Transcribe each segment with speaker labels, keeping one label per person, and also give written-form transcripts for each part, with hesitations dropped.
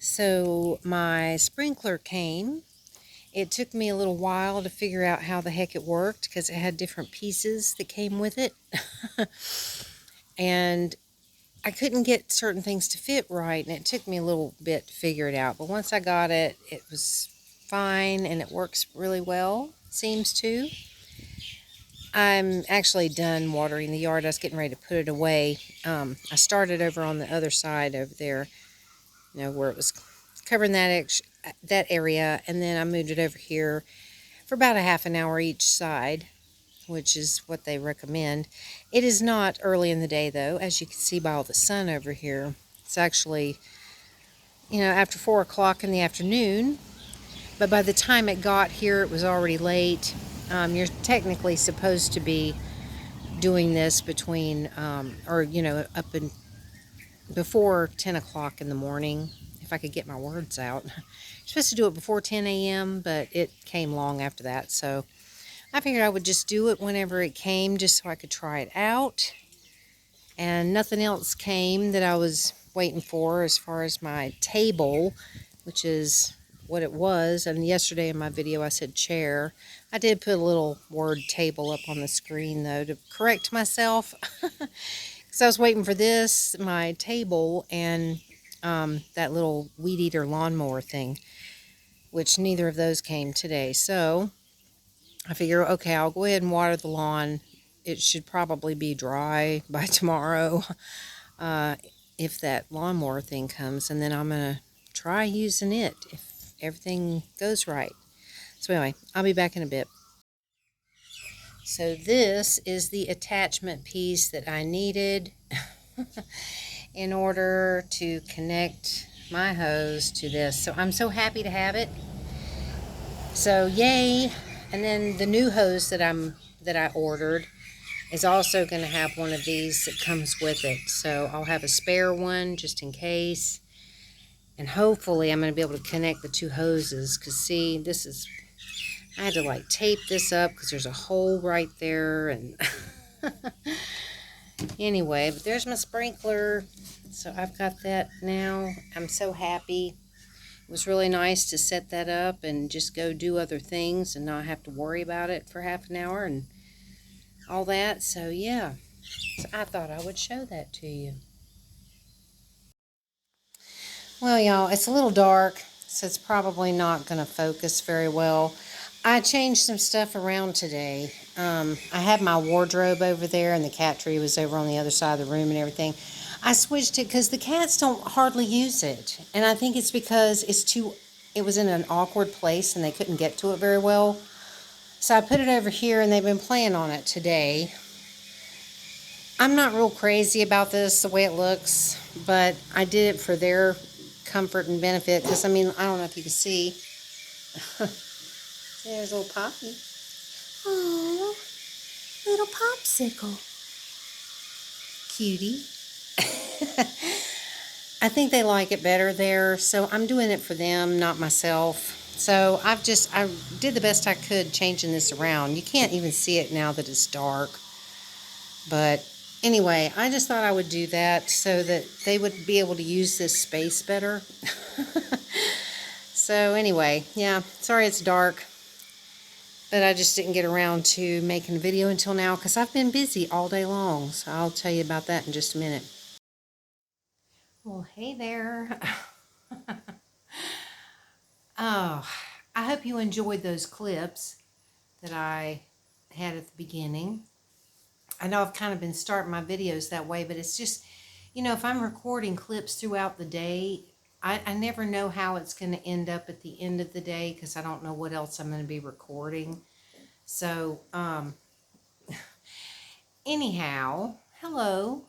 Speaker 1: So my sprinkler came. It took me a little while to figure out how the heck it worked because it had different pieces that came with it. And I couldn't get certain things to fit right, and it took me a little bit to figure it out. But once I got it, it was fine and it works really well, seems to. I'm actually done watering the yard. I was getting ready to put it away. I started over on the other side over there, where it was covering that area, and then I moved it over here for about a half an hour each side, which is what they recommend. It is not early in the day, though, as you can see by all the sun over here. It's actually, after 4 o'clock in the afternoon, but by the time it got here, it was already late. You're technically supposed to be doing this between, up in before 10 o'clock in the morning, if I could get my words out. You're supposed to do it before 10 a.m., but it came long after that, so I figured I would just do it whenever it came, just so I could try it out. And nothing else came that I was waiting for as far as my table, which is what it was. And yesterday in my video I said chair. I did put a little word table up on the screen, though, to correct myself. Because I was waiting for this, my table, and that little weed eater lawnmower thing, which neither of those came today. So I figure, okay, I'll go ahead and water the lawn. It should probably be dry by tomorrow if that lawnmower thing comes, and then I'm going to try using it if everything goes right. So anyway, I'll be back in a bit. So this is the attachment piece that I needed in order to connect my hose to this. So I'm so happy to have it. So yay. And then the new hose that I ordered is also going to have one of these that comes with it. So I'll have a spare one just in case. And hopefully I'm going to be able to connect the two hoses. Because see, I had to like tape this up because there's a hole right there. And anyway, but there's my sprinkler. So I've got that now. I'm so happy. It was really nice to set that up and just go do other things and not have to worry about it for half an hour and all that. So yeah, so I thought I would show that to you. Well, y'all, it's a little dark, so it's probably not going to focus very well. I changed some stuff around today. I had my wardrobe over there, and the cat tree was over on the other side of the room and everything. I switched it because the cats don't hardly use it, and I think it's because it was in an awkward place and they couldn't get to it very well. So I put it over here, and they've been playing on it today. I'm not real crazy about this, the way it looks, but I did it for their comfort and benefit, because, I mean, I don't know if you can see. There's little Poppy. Oh, little popsicle. Cutie. I think they like it better there, so I'm doing it for them, not myself. So I did the best I could changing this around. You can't even see it now that it's dark. But anyway, I just thought I would do that so that they would be able to use this space better. So anyway, yeah, sorry it's dark. But I just didn't get around to making a video until now because I've been busy all day long. So I'll tell you about that in just a minute. Well, hey there. Oh, I hope you enjoyed those clips that I had at the beginning. I know I've kind of been starting my videos that way, but it's just, if I'm recording clips throughout the day, I never know how it's going to end up at the end of the day because I don't know what else I'm going to be recording. So, anyhow, hello.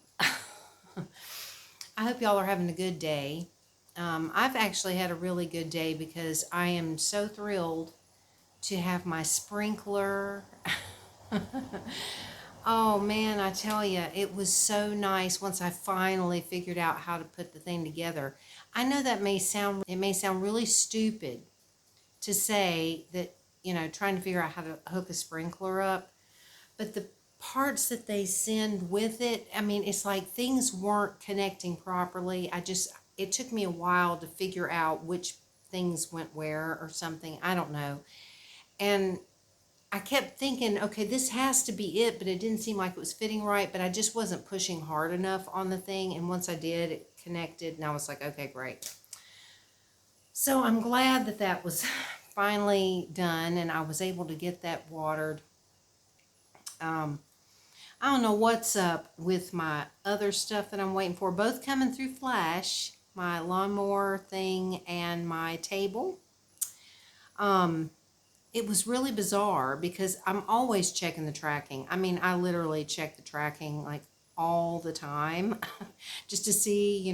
Speaker 1: I hope y'all are having a good day. I've actually had a really good day because I am so thrilled to have my sprinkler. Oh man, I tell you, it was so nice once I finally figured out how to put the thing together. I know it may sound really stupid to say that, trying to figure out how to hook a sprinkler up, but the parts that they send with it, I mean, it's like things weren't connecting properly. it took me a while to figure out which things went where or something. I don't know. And I kept thinking, okay, this has to be it, but it didn't seem like it was fitting right, but I just wasn't pushing hard enough on the thing. And once I did, it connected, and I was like, okay, great. So I'm glad that that was finally done, and I was able to get that watered. Um, I don't know what's up with my other stuff that I'm waiting for, both coming through Flash, my lawnmower thing and my table. Um, it was really bizarre because I'm always checking the tracking. I mean, I literally check the tracking like all the time just to see,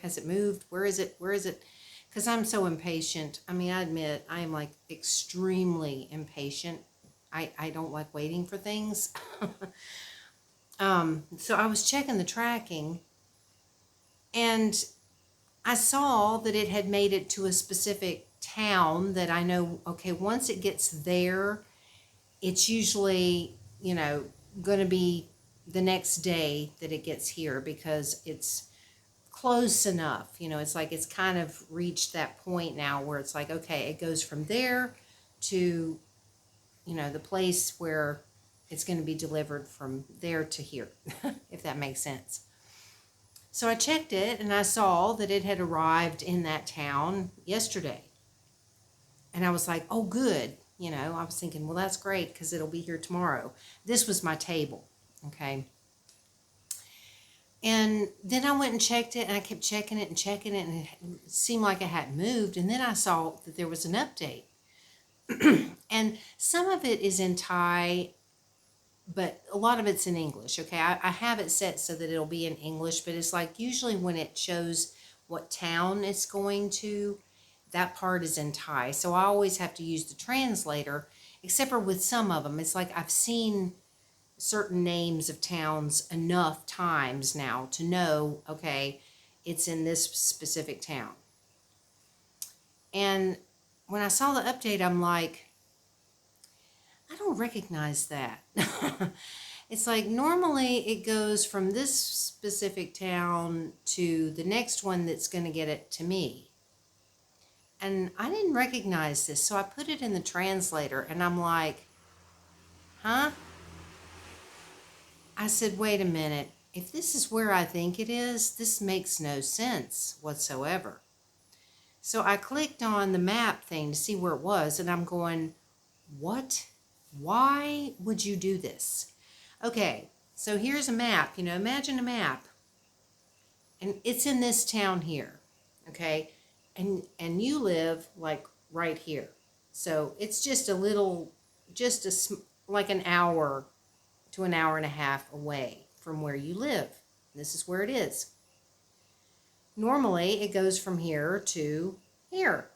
Speaker 1: has it moved? Where is it? Where is it? Because I'm so impatient. I mean, I admit I am like extremely impatient. I don't like waiting for things. So I was checking the tracking, and I saw that it had made it to a specific town that I know, okay, once it gets there, it's usually, going to be the next day that it gets here because it's close enough. It's like it's kind of reached that point now where it's like, okay, it goes from there to, the place where it's going to be delivered from there to here, if that makes sense. So I checked it and I saw that it had arrived in that town yesterday. And I was like, oh, good. I was thinking, well, that's great because it'll be here tomorrow. This was my table, okay? And then I went and checked it, and I kept checking it, and it seemed like it hadn't moved. And then I saw that there was an update. And some of it is in Thai, but a lot of it's in English, okay? I have it set so that it'll be in English, but it's like usually when it shows what town it's going to, that part is in Thai. So I always have to use the translator, except for with some of them. It's like I've seen certain names of towns enough times now to know, okay, it's in this specific town. And when I saw the update, I'm like, I don't recognize that. It's like normally it goes from this specific town to the next one that's going to get it to me. And I didn't recognize this, so I put it in the translator, and I'm like, huh? I said, wait a minute. If this is where I think it is, this makes no sense whatsoever. So I clicked on the map thing to see where it was, and I'm going, what? Why would you do this? Okay, so here's a map. Imagine a map, and it's in this town here, okay? And you live like right here. So it's just like an hour to an hour and a half away from where you live. This is where it is. Normally, it goes from here to here.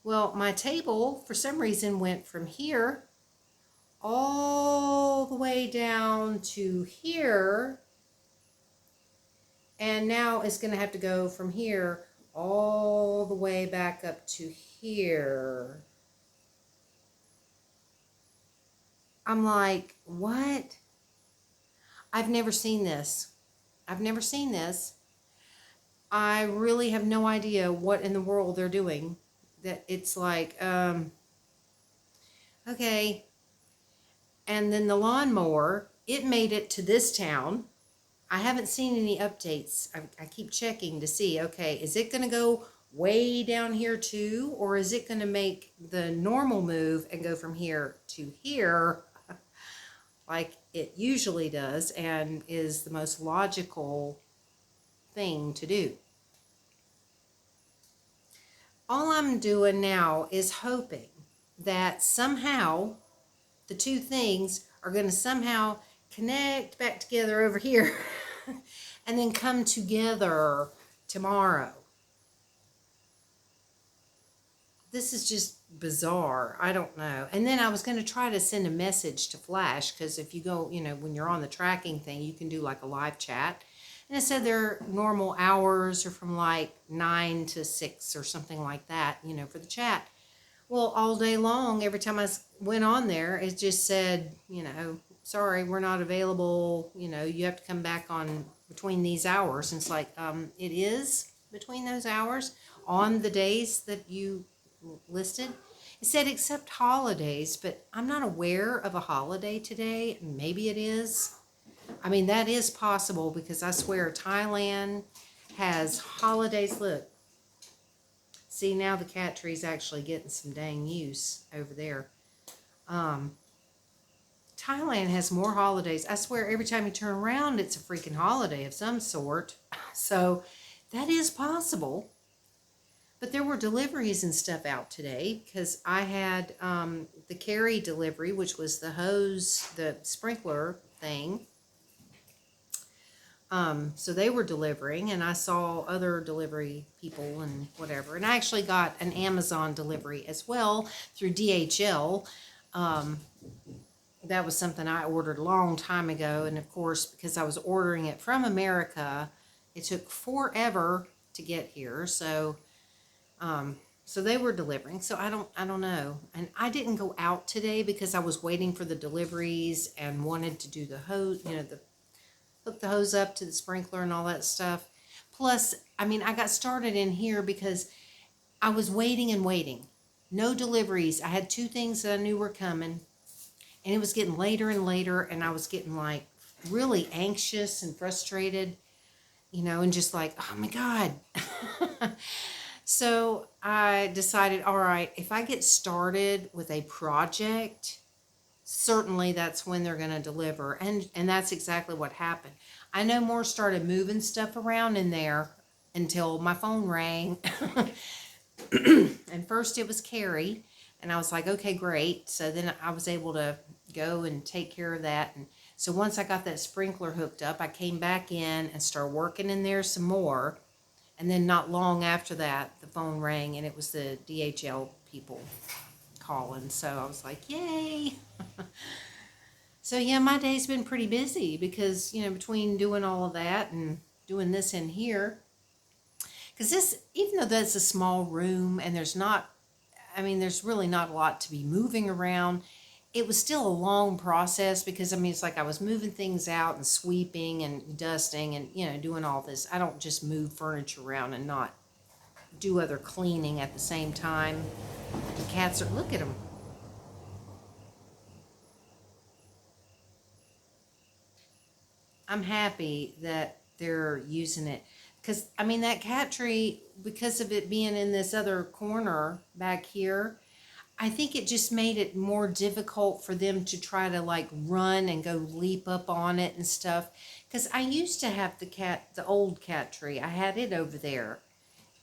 Speaker 1: Well, my table, for some reason, went from here all the way down to here, and now it's going to have to go from here all the way back up to here. I'm like, what? I've never seen this. I've never seen this. I really have no idea what in the world they're doing. That it's like, okay. And then the lawnmower, it made it to this town. I haven't seen any updates. I keep checking to see, okay, is it going to go way down here too? Or is it going to make the normal move and go from here to here like it usually does and is the most logical thing to do? All I'm doing now is hoping that somehow the two things are going to somehow connect back together over here and then come together tomorrow. This is just bizarre. I don't know. And then I was going to try to send a message to Flash, because if you go, when you're on the tracking thing, you can do like a live chat. And it said their normal hours are from like 9 to 6 or something like that, for the chat. Well, all day long, every time I went on there, it just said, sorry, we're not available. You have to come back on between these hours. And it's like, it is. between those hours on the days that you listed. It said except holidays, but I'm not aware of a holiday today. Maybe it is. I mean, that is possible because I swear Thailand has holidays. Look, see, now the cat tree's actually getting some dang use over there. Um, Thailand has more holidays. I swear every time you turn around, it's a freaking holiday of some sort. So that is possible. But there were deliveries and stuff out today because I had the carry delivery, which was the hose, the sprinkler thing. So they were delivering, and I saw other delivery people and whatever. And I actually got an Amazon delivery as well through DHL. That was something I ordered a long time ago. And of course, because I was ordering it from America, it took forever to get here. So they were delivering. So I don't know. And I didn't go out today because I was waiting for the deliveries and wanted to do the hose, hook the hose up to the sprinkler and all that stuff. Plus, I mean, I got started in here because I was waiting and waiting. No deliveries. I had two things that I knew were coming, and it was getting later and later, and I was getting like really anxious and frustrated, and just like, oh my God. So I decided, all right, if I get started with a project, certainly that's when they're going to deliver. And that's exactly what happened. I no more started moving stuff around in there until my phone rang. And first it was Carrie, and I was like, okay, great. So then I was able to go and take care of that. And so once I got that sprinkler hooked up, I came back in and started working in there some more. And then not long after that, the phone rang, and it was the DHL people calling. So I was like, yay. So yeah, my day's been pretty busy because, between doing all of that and doing this in here, because this, even though that's a small room and there's really not a lot to be moving around, it was still a long process because, it's like I was moving things out and sweeping and dusting and, doing all this. I don't just move furniture around and not do other cleaning at the same time. The cats look at them. I'm happy that they're using it because that cat tree, because of it being in this other corner back here, I think it just made it more difficult for them to try to like run and go leap up on it and stuff. Because I used to have the old cat tree. I had it over there,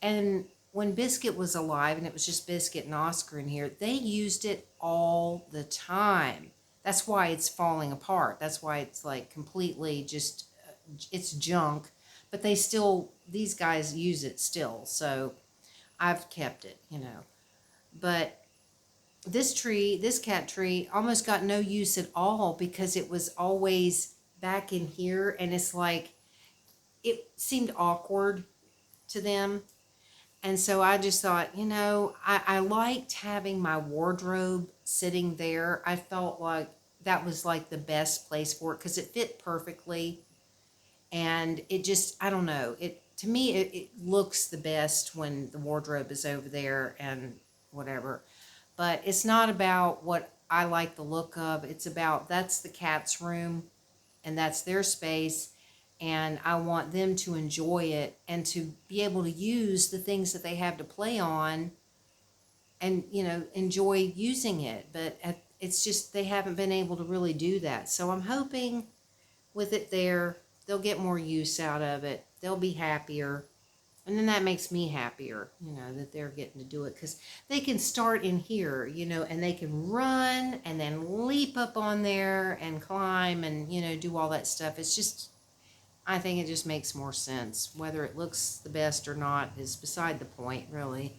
Speaker 1: and when Biscuit was alive, and it was just Biscuit and Oscar in here, they used it all the time. That's why it's falling apart. That's why it's like completely just, it's junk. But these guys use it still. So I've kept it. But this cat tree almost got no use at all because it was always back in here. And it's like, it seemed awkward to them. And so I just thought, I liked having my wardrobe sitting there. I felt like that was like the best place for it because it fit perfectly. And it just, I don't know, to me, it looks the best when the wardrobe is over there and whatever. But it's not about what I like the look of. It's about, that's the cat's room and that's their space. And I want them to enjoy it and to be able to use the things that they have to play on and, enjoy using it. But it's just, they haven't been able to really do that. So I'm hoping with it there, they'll get more use out of it. They'll be happier. And then that makes me happier, that they're getting to do it because they can start in here, and they can run and then leap up on there and climb and, do all that stuff. It's just, I think it just makes more sense. Whether it looks the best or not is beside the point, really.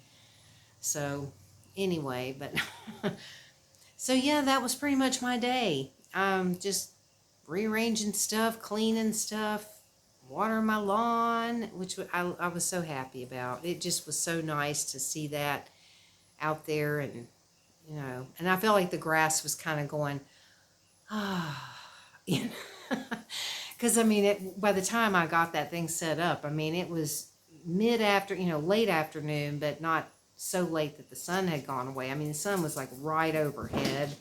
Speaker 1: So, anyway, but, so yeah, that was pretty much my day. Just rearranging stuff, cleaning stuff, watering my lawn, which I was so happy about. It just was so nice to see that out there, and and I felt like the grass was kind of going, because by the time I got that thing set up, it was late afternoon, but not so late that the sun had gone away. I mean, the sun was like right overhead,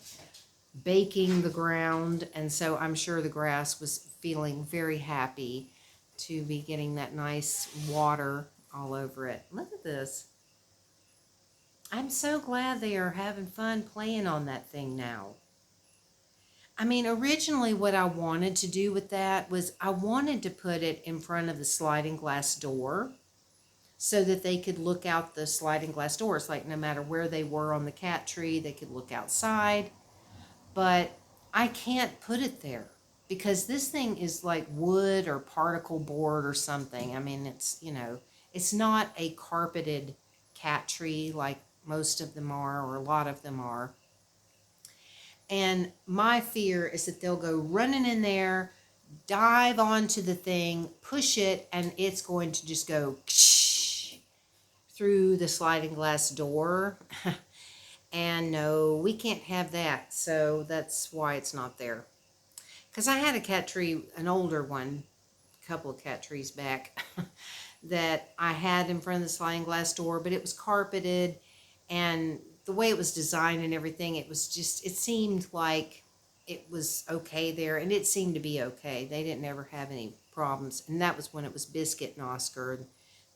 Speaker 1: baking the ground, and so I'm sure the grass was feeling very happy to be getting that nice water all over it. Look at this. I'm so glad they are having fun playing on that thing now. I mean, originally what I wanted to do with that was I wanted to put it in front of the sliding glass door so that they could look out the sliding glass doors. Like no matter where they were on the cat tree, they could look outside. But I can't put it there because this thing is like wood or particle board or something. I mean, it's not a carpeted cat tree like most of them are, or a lot of them are. And my fear is that they'll go running in there, dive onto the thing, push it, and it's going to just go through the sliding glass door. And no, we can't have that. So that's why it's not there. Because I had a cat tree, an older one, a couple of cat trees back, that I had in front of the sliding glass door, but it was carpeted, and the way it was designed and everything, it seemed like it was okay there, and it seemed to be okay. They didn't ever have any problems, and that was when it was Biscuit and Oscar, and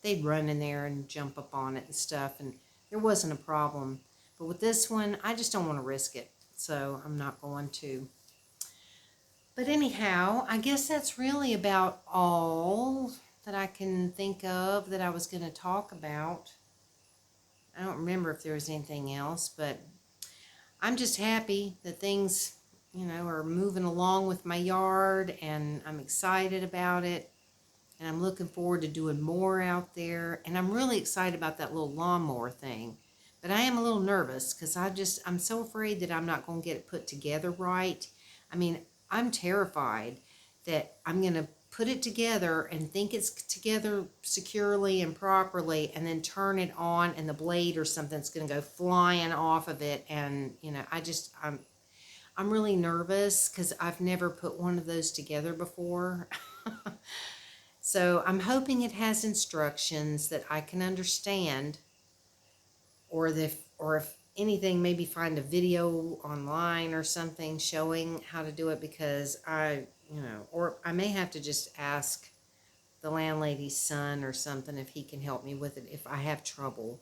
Speaker 1: they'd run in there and jump up on it and stuff, and there wasn't a problem. But with this one, I just don't want to risk it, so I'm not going to. But anyhow, I guess that's really about all that I can think of that I was going to talk about. I don't remember if there was anything else, but I'm just happy that things, are moving along with my yard, and I'm excited about it. And I'm looking forward to doing more out there. And I'm really excited about that little lawnmower thing. But I am a little nervous because I'm so afraid that I'm not going to get it put together right. I mean, I'm terrified that I'm going to put it together and think it's together securely and properly, and then turn it on and the blade or something's going to go flying off of it. And, I'm really nervous because I've never put one of those together before. So I'm hoping it has instructions that I can understand, or if anything, maybe find a video online or something showing how to do it, because or I may have to just ask the landlady's son or something if he can help me with it if I have trouble.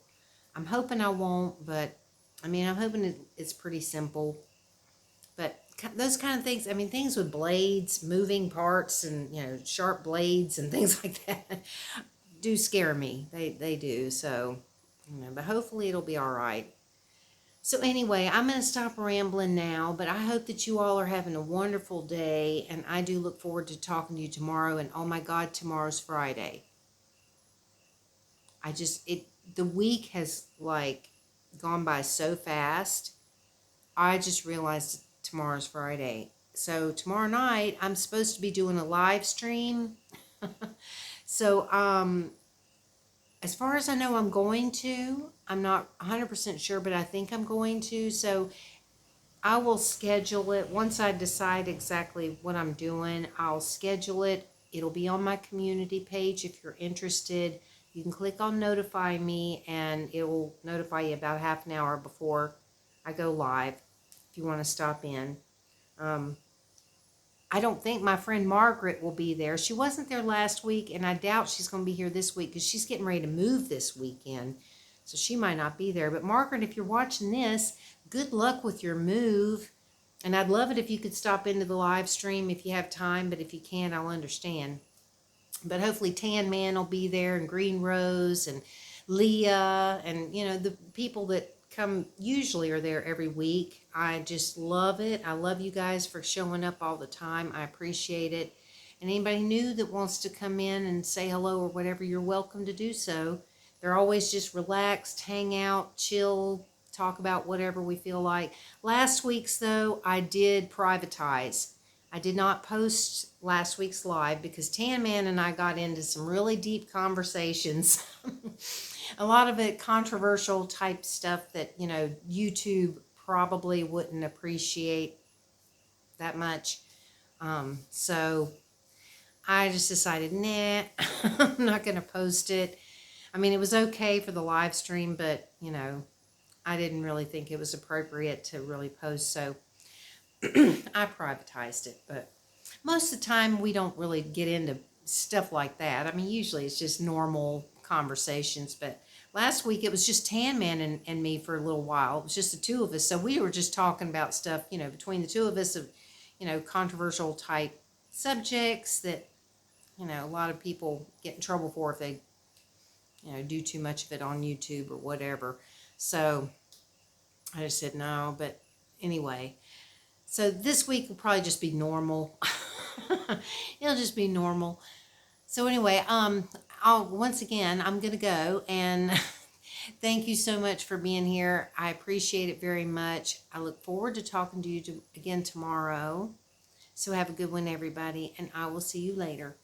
Speaker 1: I'm hoping I won't, but I mean, I'm hoping it's pretty simple. But those kind of things, I mean, things with blades, moving parts, and, sharp blades and things like that do scare me. They do. So, but hopefully it'll be all right. So anyway, I'm going to stop rambling now, but I hope that you all are having a wonderful day, and I do look forward to talking to you tomorrow. And oh my God, tomorrow's Friday. The week has like gone by so fast. I just realized tomorrow's Friday. So tomorrow night, I'm supposed to be doing a live stream. So, as far as I know, I'm going to. I'm not 100% sure, but I think I'm going to. So I will schedule it. Once I decide exactly what I'm doing, I'll schedule it. It'll be on my community page if you're interested. You can click on notify me, and it will notify you about half an hour before I go live if you want to stop in. I don't think my friend Margaret will be there. She wasn't there last week, and I doubt she's going to be here this week because she's getting ready to move this weekend. So she might not be there. But Margaret, if you're watching this, good luck with your move. And I'd love it if you could stop into the live stream if you have time. But if you can't, I'll understand. But hopefully Tan Man will be there, and Green Rose, and Leah, and, the people that come usually are there every week. I just love it. I love you guys for showing up all the time. I appreciate it. And anybody new that wants to come in and say hello or whatever, you're welcome to do so. They're always just relaxed, hang out, chill, talk about whatever we feel like. Last week's, though, I did privatize. I did not post last week's live because Tan Man and I got into some really deep conversations. A lot of it controversial type stuff that, YouTube probably wouldn't appreciate that much. So I just decided, nah, I'm not going to post it. I mean, it was okay for the live stream, but, you know, I didn't really think it was appropriate to really post, so I privatized it. But most of the time, we don't really get into stuff like that. I mean, usually it's just normal conversations, but last week it was just Tan Man and me for a little while. It was just the two of us, so we were just talking about stuff, you know, between the two of us of, you know, controversial type subjects that, you know, a lot of people get in trouble for if they, you know, do too much of it on YouTube or whatever. So I just said no, but anyway. So this week will probably just be normal. It'll just be normal. So anyway, once again, I'm gonna go, and thank you so much for being here. I appreciate it very much. I look forward to talking to you again tomorrow. So have a good one, everybody, and I will see you later.